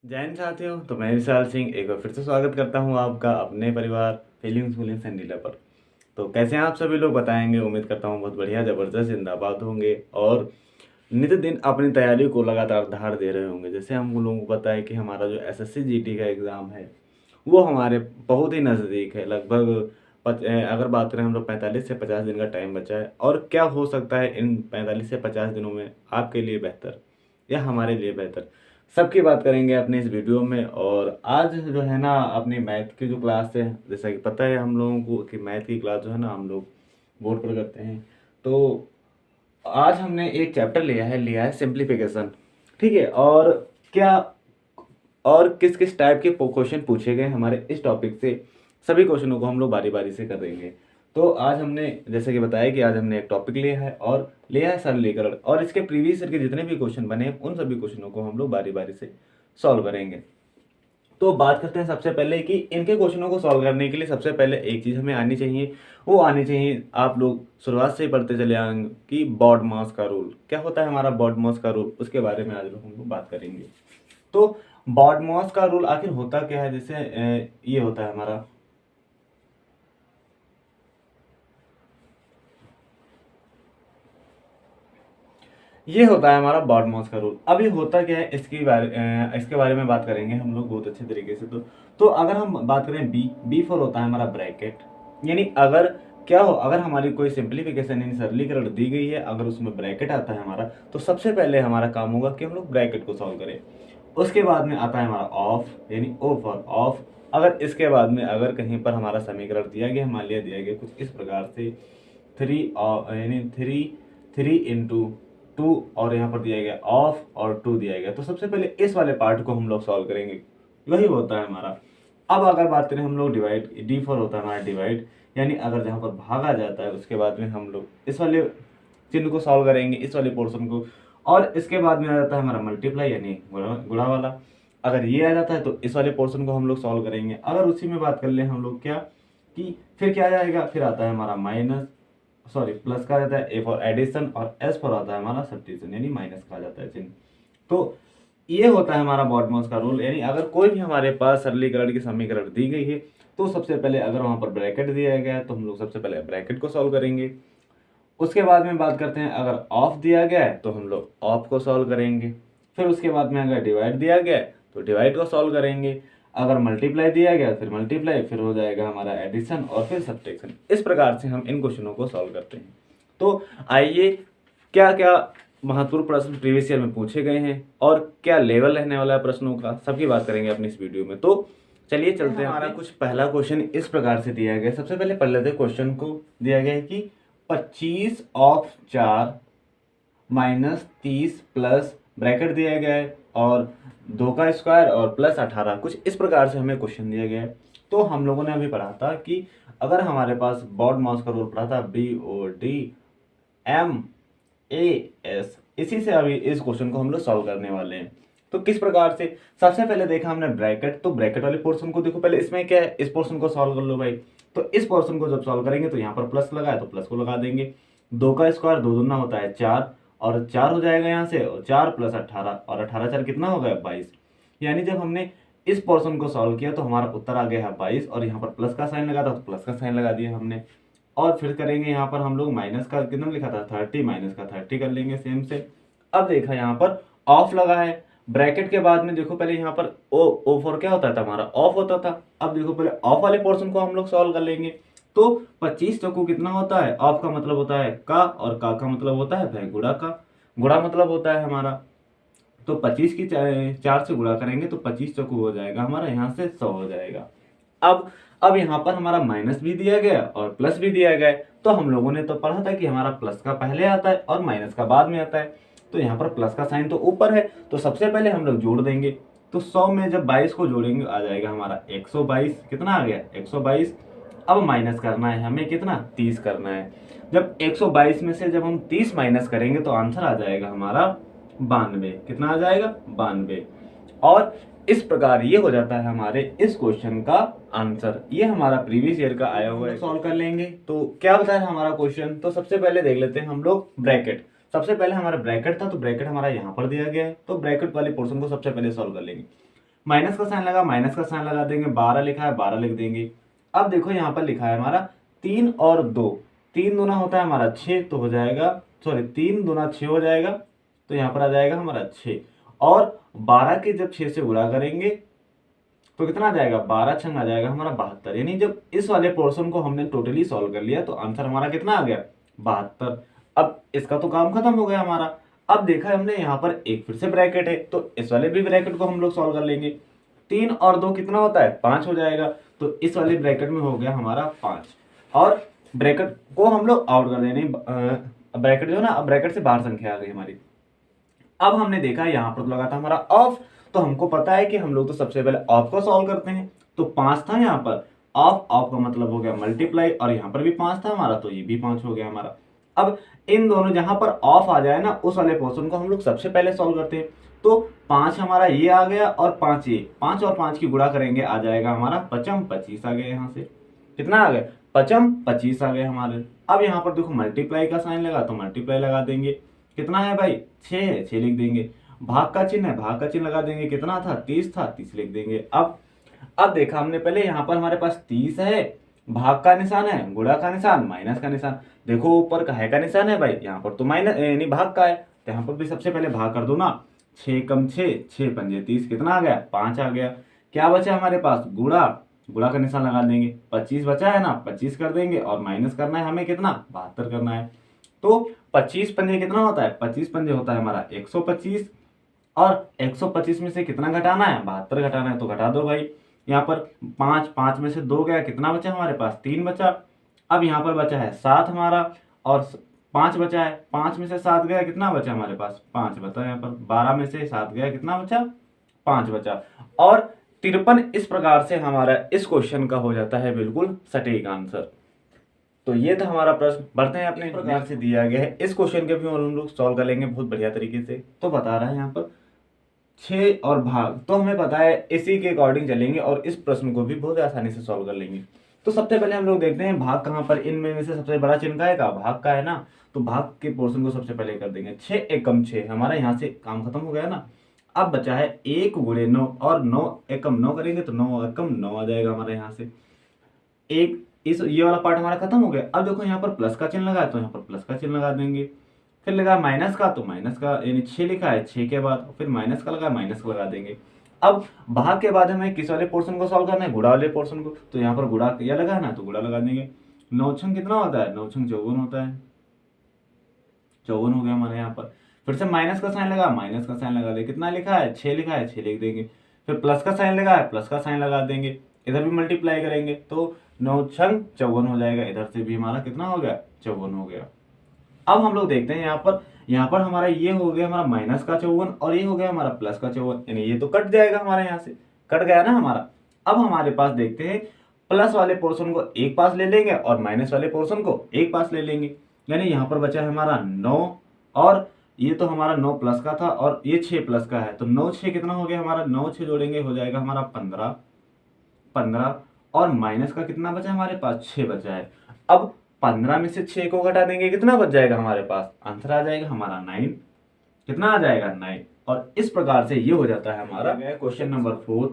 जय हिंद साथियों। तो मैं विशाल सिंह एक बार फिर से स्वागत करता हूं आपका अपने परिवार फीलिंग्स फीलिंग्स एंड डीलर पर। तो कैसे हैं आप सभी लोग बताएंगे। उम्मीद करता हूं बहुत बढ़िया ज़बरदस्त जिंदाबाद होंगे और नित्य दिन अपनी तैयारी को लगातार धार दे रहे होंगे। जैसे हम लोगों को पता है कि हमारा जो एसएससी जीटी का एग्ज़ाम है वो हमारे बहुत ही नज़दीक है। लगभग अगर बात करें हम लोग 45 से 50 दिन का टाइम बचा है। और क्या हो सकता है इन 45 से 50 दिनों में आपके लिए बेहतर या हमारे लिए बेहतर, सबकी बात करेंगे अपने इस वीडियो में। और आज जो है ना अपनी मैथ की जो क्लास है, जैसा कि पता है हम लोगों को कि मैथ की क्लास जो है ना हम लोग बोर्ड पर करते हैं। तो आज हमने एक चैप्टर लिया है सिंप्लीफिकेशन। ठीक है। और क्या और किस किस टाइप के क्वेश्चन पूछे गए हमारे इस टॉपिक से, सभी क्वेश्चनों को हम लोग बारी बारी से करेंगे। तो आज हमने जैसे कि बताया कि आज हमने एक टॉपिक लिया है और लिया है सरलीकरण, और इसके प्रीवियस ईयर के जितने भी क्वेश्चन बने हैं उन सभी क्वेश्चनों को हम लोग बारी बारी से सॉल्व करेंगे। तो बात करते हैं सबसे पहले कि इनके क्वेश्चनों को सॉल्व करने के लिए सबसे पहले एक चीज़ हमें आनी चाहिए। वो आनी चाहिए, आप लोग शुरुआत से ही पढ़ते चले आएंगे कि बॉड मास का रूल क्या होता है। हमारा बॉड मास का रूल, उसके बारे में आज लोग हम लोग बात करेंगे। तो बॉडमॉस का रूल आखिर होता क्या है। जैसे ये होता है हमारा, ये होता है हमारा बॉडमॉस का रूल। अब ये होता क्या है इसके बारे में बात करेंगे हम लोग बहुत अच्छे तरीके से। तो अगर हम बात करें बी फॉर होता है हमारा ब्रैकेट। यानी अगर क्या हो, अगर हमारी कोई सिंप्लीफिकेशन यानी सरलीकरण दी गई है, अगर उसमें ब्रैकेट आता है हमारा, तो सबसे पहले हमारा काम होगा कि हम लोग ब्रैकेट को सॉल्व करें। उसके बाद में आता है हमारा ऑफ, यानी ओ फॉर ऑफ। अगर इसके बाद में अगर कहीं पर हमारा समीकरण दिया गया, मान लिया दिया गया कुछ इस प्रकार से, थ्री यानी थ्री थ्री इंटू टू, और यहाँ पर दिया गया ऑफ और टू दिया गया, तो सबसे पहले इस वाले पार्ट को हम लोग सॉल्व करेंगे। वही होता है हमारा। अब अगर बात करें हम लोग डिवाइड, डी फॉर होता है हमारा डिवाइड। यानी अगर जहाँ पर भागा जाता है उसके बाद में हम लोग इस वाले चिन्ह को सॉल्व करेंगे, इस वाले पोर्शन को। और इसके बाद में आ जाता है हमारा मल्टीप्लाई यानी गुणा वाला। अगर ये आ जाता है तो इस वाले पोर्शन को हम लोग सॉल्व करेंगे। अगर उसी में बात कर ले हम लोग क्या कि फिर क्या आ जाएगा, फिर आता है हमारा माइनस, सॉरी प्लस का रहता है, ए फॉर एडिशन, और एस फॉर आता है हमारा सब्ट्रैक्शन यानी माइनस का आ जाता है चिन्ह। तो ये होता है हमारा बॉडमॉस का रूल। यानी अगर कोई भी हमारे पास सरलीकरण की समीकरण दी गई है तो सबसे पहले अगर वहां पर ब्रैकेट दिया गया है तो हम लोग सबसे पहले ब्रैकेट को सॉल्व करेंगे। उसके बाद में बात करते हैं, अगर ऑफ दिया गया है तो हम लोग ऑफ को सॉल्व करेंगे। फिर उसके बाद में अगर डिवाइड दिया गया है तो डिवाइड को सॉल्व करेंगे। अगर मल्टीप्लाई दिया गया फिर मल्टीप्लाई, फिर हो जाएगा हमारा एडिशन और फिर सब्ट्रैक्शन। इस प्रकार से हम इन क्वेश्चनों को सॉल्व करते हैं। तो आइए, क्या क्या महत्वपूर्ण प्रश्न प्रीवियस ईयर में पूछे गए हैं और क्या लेवल रहने वाला है प्रश्नों का, सबकी बात करेंगे अपनी इस वीडियो में। तो चलिए चलते हैं। हमारा कुछ पहला क्वेश्चन इस प्रकार से दिया गया है। सबसे पहले पढ़ लेते हैं क्वेश्चन को। दिया गया है कि 25 ऑफ 4 माइनस 30 प्लस ब्रैकेट दिया गया है और 2 का स्क्वायर और प्लस 18, कुछ इस प्रकार से हमें क्वेश्चन दिया गया है। तो हम लोगों ने अभी पढ़ा था कि अगर हमारे पास बॉड मास का रूल पढ़ा था BODMAS, इसी से अभी इस क्वेश्चन को हम लोग सॉल्व करने वाले हैं। तो किस प्रकार से, सबसे पहले देखा हमने ब्रैकेट, तो ब्रैकेट वाले पोर्शन को देखो पहले, इसमें क्या है, इस पोर्शन को सॉल्व कर लो भाई। तो इस पोर्शन को जब सॉल्व करेंगे तो यहाँ पर प्लस लगा है तो प्लस को लगा देंगे। 2 का स्क्वायर 2 दूना होता है 4, और 4 हो जाएगा यहाँ से, और 4 प्लस 18, और 18 4 कितना हो गया 22। यानी जब हमने इस पोर्शन को सॉल्व किया तो हमारा उत्तर आ गया है 22, और यहाँ पर प्लस का साइन लगा था तो प्लस का साइन लगा दिया हमने। और फिर करेंगे यहाँ पर हम लोग माइनस का कितना लिखा था 30, माइनस का 30 कर लेंगे सेम से। अब देखा यहाँ पर ऑफ लगा है ब्रैकेट के बाद में, देखो पहले यहाँ पर ओ फॉर क्या होता था हमारा ऑफ होता था। अब देखो पहले ऑफ वाले पोर्शन को हम लोग सॉल्व कर लेंगे। तो 25 चौको कितना होता है, ऑफ का मतलब होता है का, और का मतलब होता है भाई गुणा का, गुणा मतलब होता है हमारा। तो 25 की 4 से गुणा करेंगे तो 25 चौको हो जाएगा हमारा, यहाँ से 100 हो जाएगा। अब यहाँ पर हमारा माइनस भी दिया गया और प्लस भी दिया गया है। तो हम लोगों ने तो पढ़ा था कि हमारा प्लस का पहले आता है और माइनस का बाद में आता है। तो यहाँ पर प्लस का साइन तो ऊपर है, तो सबसे पहले हम लोग जोड़ देंगे। तो 100 में जब 22 को जोड़ेंगे आ जाएगा हमारा 122, कितना आ गया 122। अब माइनस करना है हमें, कितना 30 करना है। जब 122 में से जब हम 30 माइनस करेंगे तो आंसर आ जाएगा हमारा 92, कितना आ जाएगा 92। और इस प्रकार ये हो जाता है हमारे इस क्वेश्चन का आंसर। ये हमारा प्रीवियस ईयर का आया हुआ है, सॉल्व कर लेंगे। तो क्या बताया हमारा क्वेश्चन, तो सबसे पहले देख लेते हैं हम लोग ब्रैकेट। सबसे पहले हमारा ब्रैकेट था तो ब्रैकेट हमारा यहाँ पर दिया गया है, तो ब्रैकेट वाले पोर्शन को सबसे पहले सॉल्व कर लेंगे। माइनस का साइन लगा, माइनस का साइन लगा देंगे, 12 लिखा है 12 लिख देंगे। अब देखो यहाँ पर लिखा है हमारा 3 और 2, 3 दूना होता है हमारा 6, तो हो जाएगा, सॉरी 3 दूना 6 हो जाएगा, तो यहाँ पर आ जाएगा हमारा 6। और 12 के जब 6 से गुणा करेंगे तो कितना आ जाएगा, 12 छंग आ जाएगा हमारा 72। यानी जब इस वाले पोर्शन को हमने टोटली सॉल्व कर लिया तो आंसर हमारा कितना आ गया, 72। अब इसका तो काम खत्म हो गया हमारा। अब देखा हमने यहाँ पर एक फिर से ब्रैकेट है, तो इस वाले भी ब्रैकेट को हम लोग सॉल्व कर लेंगे। 3 और 2 कितना होता है, 5 हो जाएगा, तो इस वाले ब्रैकेट में हो गया हमारा 5। और ब्रैकेट को हम लोग आउट कर देंगे, ब्रैकेट जो है ना, अब ब्रैकेट से बाहर संख्या आ गई हमारी। अब हमने देखा यहाँ पर तो लगा था हमारा ऑफ, तो हमको पता है कि हम लोग तो सबसे पहले ऑफ को सॉल्व करते हैं, तो 5 था यहाँ पर, ऑफ ऑफ का मतलब हो गया मल्टीप्लाई, और यहाँ पर भी 5 था हमारा, तो ये भी 5 हो गया हमारा। अब इन दोनों जहां पर ऑफ आ जाए ना, उस वाले पोर्शन को हम लोग सबसे पहले सॉल्व करते हैं। तो 5 हमारा ये आ गया और 5 ये, 5 और 5 की गुणा करेंगे आ जाएगा हमारा 55, 25 आ गया। यहाँ से कितना आ गया, 55, 25 आ गए हमारे। अब यहाँ पर देखो मल्टीप्लाई का साइन लगा, तो मल्टीप्लाई लगा देंगे, कितना है भाई 6 है, 6 लिख देंगे। भाग का चिन्ह है, भाग का चिन्ह लगा देंगे, कितना था 30 था, 30 लिख देंगे। अब देखा हमने पहले यहाँ पर हमारे पास 30 है, भाग का निशान है, गुणा का निशान, माइनस का निशान। देखो ऊपर का है का निशान है भाई, यहाँ पर तो माइनस यानी भाग का है, तो यहाँ पर भी सबसे पहले भाग कर दो ना, 6 कम 6, 6 पंजे 30, कितना आ गया 5 आ गया। क्या बचा हमारे पास, गुणा, गुणा का निशान लगा देंगे, 25 बचा है ना, 25 कर देंगे, और माइनस करना है हमें कितना, 72 करना है। तो 25 पंजे कितना होता है, 25 पंजे होता है हमारा 125, और 125 में से कितना घटाना है, 72 घटाना है, तो घटा दो भाई। यहाँ पर 5, 5 में से 2 गया, कितना बचा हमारे पास, 3 बचा। अब यहाँ पर बचा है 7 हमारा, और 5 बचा है, 5 में से 7 गया, कितना बचा हमारे पास, 5 बचा। यहाँ पर 12 में से 7 गया, कितना बचा, 5 बचा। और 53 इस प्रकार से हमारा इस क्वेश्चन का हो जाता है बिल्कुल सटीक आंसर। तो ये था हमारा प्रश्न। बढ़ते हैं अपने प्रकार से दिया गया है, इस क्वेश्चन के भी हम लोग सॉल्व कर लेंगे बहुत बढ़िया तरीके से। तो बता रहा है यहाँ पर 6 और भाग, तो हमें पता है इसी के अकॉर्डिंग चलेंगे और इस प्रश्न को भी बहुत आसानी से सॉल्व कर लेंगे। तो सबसे पहले हम लोग देखते हैं भाग कहाँ पर, इनमें में से सबसे बड़ा चिन्ह का है का, भाग का है ना, तो भाग के पोर्शन को सबसे पहले कर देंगे। 6 एकम 6 हमारा यहाँ से काम खत्म हो गया ना। अब बचा है 1 गुणे 9, और 9 एकम 9 करेंगे तो 9 एकम 9 आ जाएगा हमारे यहाँ से। एक इस ये वाला पार्ट हमारा खत्म हो गया। अब देखो यहाँ पर प्लस का चिन्ह लगा है, तो यहाँ पर प्लस का चिन्ह लगा देंगे। फिर लगा माइनस का, तो माइनस का, यानी 6 लिखा है, 6 के बाद फिर माइनस का लगा, माइनस का लगा देंगे। अब भाग के बाद हमें किस वाले पोर्शन को सॉल्व करना है, गुणा वाले पोर्शन को, तो यहाँ पर गुणा या लगा ना, तो गुणा लगा देंगे। 9 छंग कितना होता है, 9 छंग 54 होता है, 54 हो गया हमारे यहाँ पर। फिर से माइनस का साइन लगा, माइनस का साइन लगा दे, कितना लिखा है 6 लिखा है, 6 लिख देंगे। फिर प्लस का साइन लगा है, प्लस का साइन लगा देंगे, इधर भी मल्टीप्लाई करेंगे तो 9 छंग 54 हो जाएगा, इधर से भी हमारा कितना हो गया 54 हो गया। अब हम लोग देखते हैं यहाँ पर हमारा ये हो गया हमारा माइनस का 54, और ये हो गया हमारा प्लस का 54, यानी ये तो कट जाएगा हमारे यहाँ से, कट गया ना हमारा। अब हमारे पास देखते हैं प्लस वाले पोर्शन को एक पास ले लेंगे और माइनस वाले पोर्शन को एक पास ले लेंगे, यानी यहाँ पर बचा है हमारा 9, और ये तो हमारा 9 प्लस का था और ये 6 प्लस का है, तो 9 6 कितना हो गया हमारा, 9 6 जोड़ेंगे हो जाएगा हमारा 15, 15, और माइनस का कितना बचा हमारे पास 6 बचा है। अब 15 में से 6 को घटा देंगे, कितना बच जाएगा हमारे पास, आंसर आ जाएगा हमारा 9, कितना आ जाएगा 9। और इस प्रकार से ये हो जाता है हमारा क्वेश्चन नंबर 4।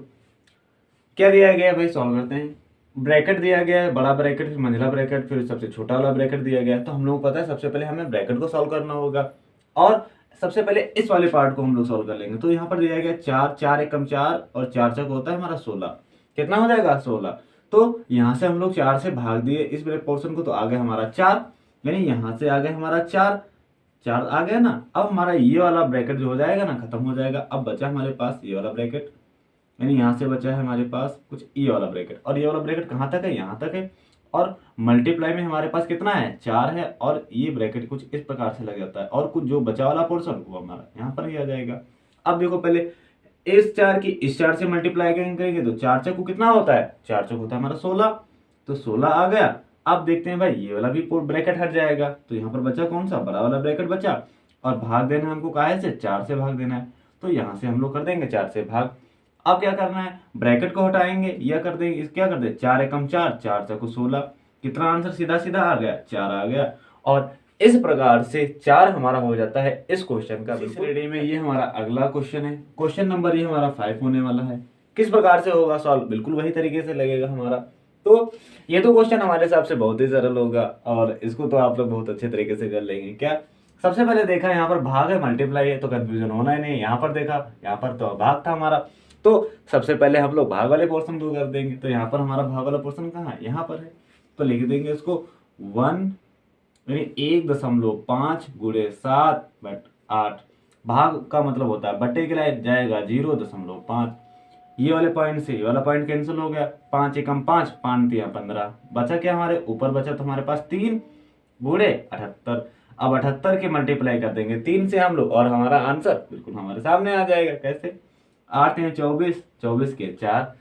क्या दिया गया है भाई, सॉल्व करते हैं। ब्रैकेट दिया गया है, बड़ा ब्रैकेट, फिर मंझला ब्रैकेट, फिर सबसे छोटा वाला ब्रैकेट दिया गया है। तो हम लोग को पता है सबसे पहले हमें ब्रैकेट को सॉल्व करना होगा, और सबसे पहले इस वाले पार्ट को हम लोग सॉल्व कर लेंगे। तो यहाँ पर दिया गया 4, 4 एकम 4, और 4 चौक होता है हमारा 16, कितना हो जाएगा 16। तो यहाँ से हम लोग 4 से भाग दिए इस पोर्शन को, तो आ गया हमारा 4, यानी यहाँ से आ गया हमारा 4, 4 आ गया ना। अब हमारा ये वाला ब्रैकेट जो हो जाएगा ना, खत्म हो जाएगा। अब बचा हमारे पास ये वाला ब्रैकेट, यानी यहाँ से बचा है हमारे पास कुछ ये वाला ब्रैकेट, और ये वाला ब्रैकेट कहाँ तक है, यहाँ तक है। और मल्टीप्लाई में हमारे पास कितना है 4 है, और ये ब्रैकेट कुछ इस प्रकार से लग जाता है, और कुछ जो बचा वाला पोर्शन वो हमारा यहाँ पर ही आ जाएगा। अब देखो पहले इस 4 की इस 4 से मल्टीप्लाई करेंगे तो 4 चौक कितना होता है, 4 चौक होता है हमारा 16, तो 16 आ गया। अब देखते हैं भाई ये वाला भी ब्रैकेट हट जाएगा, तो यहाँ पर बचा कौन सा, बड़ा वाला ब्रैकेट बचा, और भाग देना हमको काहे से, 4 से भाग देना है, तो यहाँ से हम लोग कर देंगे 4 से भाग। अब क्या करना है, ब्रैकेट को हटाएंगे या कर देंगे, क्या कर दे 4 एकम 4, 4 चौक 16, कितना आंसर सीधा सीधा आ गया 4 आ गया। और इस प्रकार से 4 हमारा हो जाता है इस क्वेश्चन का। इस श्रेणी में ये हमारा अगला क्वेश्चन है, क्वेश्चन नंबर ये हमारा 5 होने वाला है। किस प्रकार से होगा सॉल्व, बिल्कुल वही तरीके से लगेगा हमारा। तो ये तो क्वेश्चन हमारे हिसाब से बहुत ही सरल होगा और इसको तो आप लोग बहुत अच्छे तरीके से कर लेंगे। क्या सबसे पहले देखा यहाँ पर भाग है मल्टीप्लाई है तो कंफ्यूजन होना ही नहीं। यहाँ पर देखा, यहाँ पर तो भाग था हमारा, तो सबसे पहले हम लोग भाग वाले पोर्शन को कर देंगे। तो यहाँ पर हमारा भाग वाला पोर्शन कहाँ है, यहाँ पर है, तो लिख देंगे इसको 1 यानी 1.5 गुणे 7 बट 8। भाग का मतलब होता है बटे के लिए जाएगा 0.5। ये वाले पॉइंट से ये वाला पॉइंट कैंसिल हो गया, 5 एकम 5, 5 तिया 15, बचा क्या हमारे ऊपर बचा तो हमारे पास 3 गुणे 78। अब 78 के मल्टीप्लाई कर देंगे 3 से हम लोग और हमारा आंसर बिल्कुल हमारे सामने आ जाएगा। कैसे, 8 या 24, 24 के 4,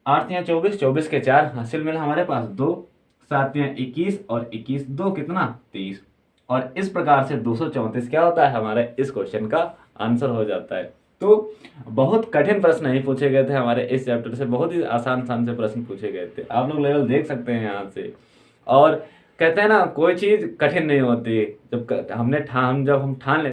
8 या 24, 24 के 4 हासिल में हमारे पास 2, 7 या 21 और 21 2 कितना 30। और इस प्रकार से 234 क्या होता है हमारे इस क्वेश्चन का आंसर हो जाता है। तो बहुत कठिन प्रश्न नहीं पूछे गए थे हमारे इस चैप्टर से, बहुत ही आसान आसान से प्रश्न पूछे गए थे। आप लोग लेवल देख सकते हैं यहाँ से। और कहते हैं ना कोई चीज कठिन नहीं होती, जब हम ठान लेते